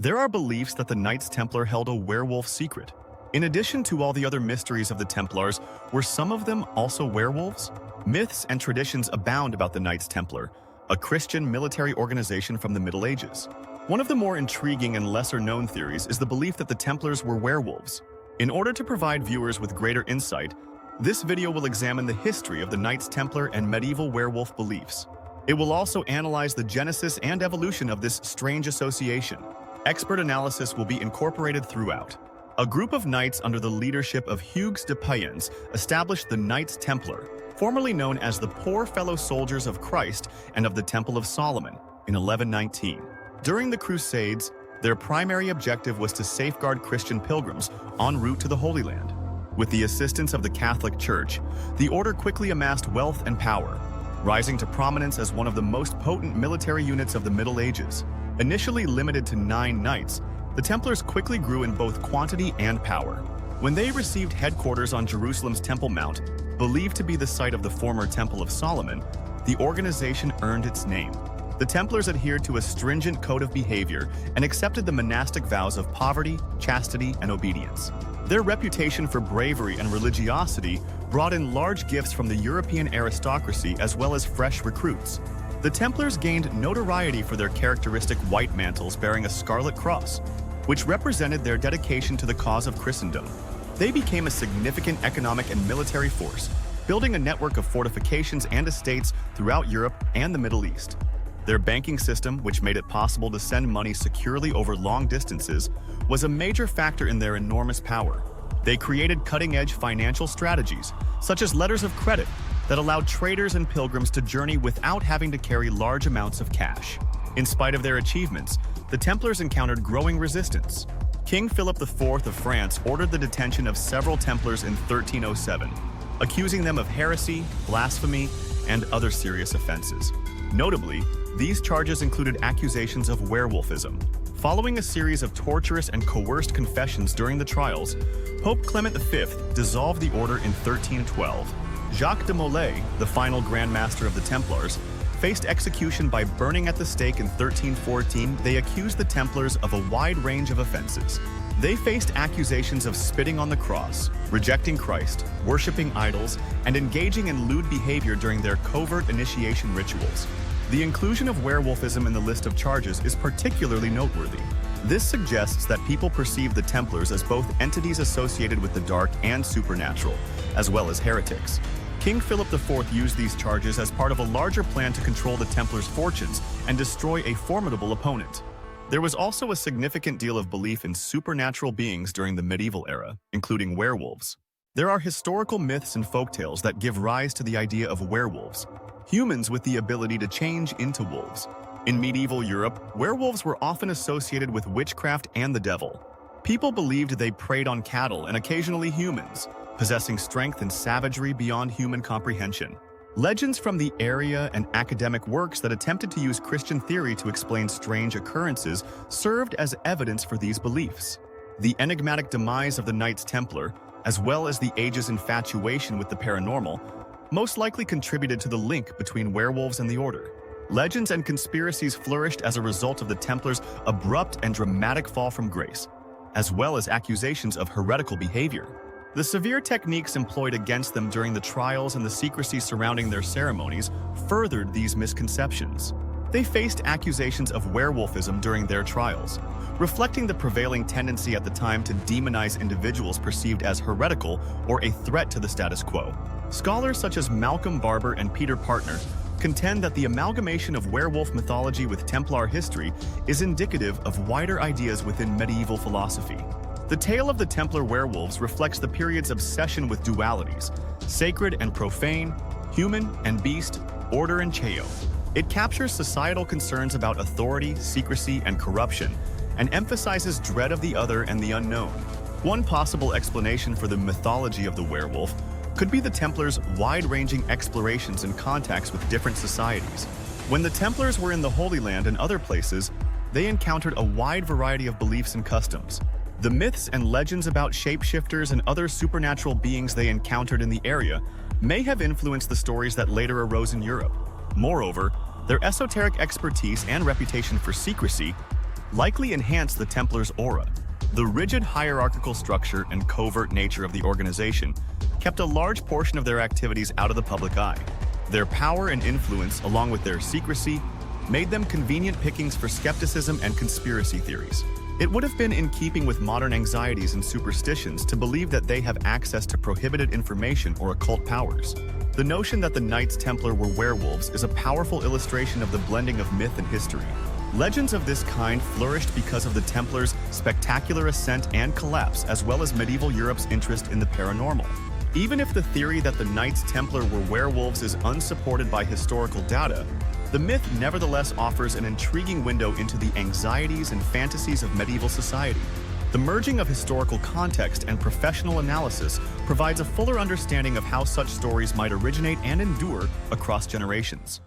There are beliefs that the Knights Templar held a werewolf secret. In addition to all the other mysteries of the Templars, were some of them also werewolves? Myths and traditions abound about the Knights Templar, a Christian military organization from the Middle Ages. One of the more intriguing and lesser-known theories is the belief that the Templars were werewolves. In order to provide viewers with greater insight, this video will examine the history of the Knights Templar and medieval werewolf beliefs. It will also analyze the genesis and evolution of this strange association. Expert analysis will be incorporated throughout. A group of knights under the leadership of Hugues de Payens established the Knights Templar, formerly known as the Poor Fellow Soldiers of Christ and of the Temple of Solomon, in 1119. During the Crusades, their primary objective was to safeguard Christian pilgrims en route to the Holy Land. With the assistance of the Catholic Church, the order quickly amassed wealth and power, rising to prominence as one of the most potent military units of the Middle Ages. Initially limited to 9 knights, the Templars quickly grew in both quantity and power. When they received headquarters on Jerusalem's Temple Mount, believed to be the site of the former Temple of Solomon, the organization earned its name. The Templars adhered to a stringent code of behavior and accepted the monastic vows of poverty, chastity, and obedience. Their reputation for bravery and religiosity brought in large gifts from the European aristocracy as well as fresh recruits. The Templars gained notoriety for their characteristic white mantles bearing a scarlet cross, which represented their dedication to the cause of Christendom. They became a significant economic and military force, building a network of fortifications and estates throughout Europe and the Middle East. Their banking system, which made it possible to send money securely over long distances, was a major factor in their enormous power. They created cutting-edge financial strategies, such as letters of credit, that allowed traders and pilgrims to journey without having to carry large amounts of cash. In spite of their achievements, the Templars encountered growing resistance. King Philip IV of France ordered the detention of several Templars in 1307, accusing them of heresy, blasphemy, and other serious offenses. Notably, these charges included accusations of werewolfism. Following a series of torturous and coerced confessions during the trials, Pope Clement V dissolved the order in 1312. Jacques de Molay, the final Grand Master of the Templars, faced execution by burning at the stake in 1314. They accused the Templars of a wide range of offenses. They faced accusations of spitting on the cross, rejecting Christ, worshipping idols, and engaging in lewd behavior during their covert initiation rituals. The inclusion of werewolfism in the list of charges is particularly noteworthy. This suggests that people perceive the Templars as both entities associated with the dark and supernatural, as well as heretics. King Philip IV used these charges as part of a larger plan to control the Templars' fortunes and destroy a formidable opponent. There was also a significant deal of belief in supernatural beings during the medieval era, including werewolves. There are historical myths and folktales that give rise to the idea of werewolves, humans with the ability to change into wolves. In medieval Europe, werewolves were often associated with witchcraft and the devil. People believed they preyed on cattle and occasionally humans, possessing strength and savagery beyond human comprehension. Legends from the area and academic works that attempted to use Christian theory to explain strange occurrences served as evidence for these beliefs. The enigmatic demise of the Knights Templar, as well as the age's infatuation with the paranormal, most likely contributed to the link between werewolves and the order. Legends and conspiracies flourished as a result of the Templars' abrupt and dramatic fall from grace, as well as accusations of heretical behavior. The severe techniques employed against them during the trials and the secrecy surrounding their ceremonies furthered these misconceptions. They faced accusations of werewolfism during their trials, reflecting the prevailing tendency at the time to demonize individuals perceived as heretical or a threat to the status quo. Scholars such as Malcolm Barber and Peter Partner contend that the amalgamation of werewolf mythology with Templar history is indicative of wider ideas within medieval philosophy. The tale of the Templar werewolves reflects the period's obsession with dualities, sacred and profane, human and beast, order and cheo. It captures societal concerns about authority, secrecy, and corruption, and emphasizes dread of the other and the unknown. One possible explanation for the mythology of the werewolf could be the Templars' wide-ranging explorations and contacts with different societies. When the Templars were in the Holy Land and other places, they encountered a wide variety of beliefs and customs. The myths and legends about shapeshifters and other supernatural beings they encountered in the area may have influenced the stories that later arose in Europe. Moreover, their esoteric expertise and reputation for secrecy likely enhanced the Templars' aura. The rigid hierarchical structure and covert nature of the organization kept a large portion of their activities out of the public eye. Their power and influence, along with their secrecy, made them convenient pickings for skepticism and conspiracy theories. It would have been in keeping with modern anxieties and superstitions to believe that they have access to prohibited information or occult powers. The notion that the Knights Templar were werewolves is a powerful illustration of the blending of myth and history. Legends of this kind flourished because of the Templars' spectacular ascent and collapse, as well as medieval Europe's interest in the paranormal. Even if the theory that the Knights Templar were werewolves is unsupported by historical data, the myth nevertheless offers an intriguing window into the anxieties and fantasies of medieval society. The merging of historical context and professional analysis provides a fuller understanding of how such stories might originate and endure across generations.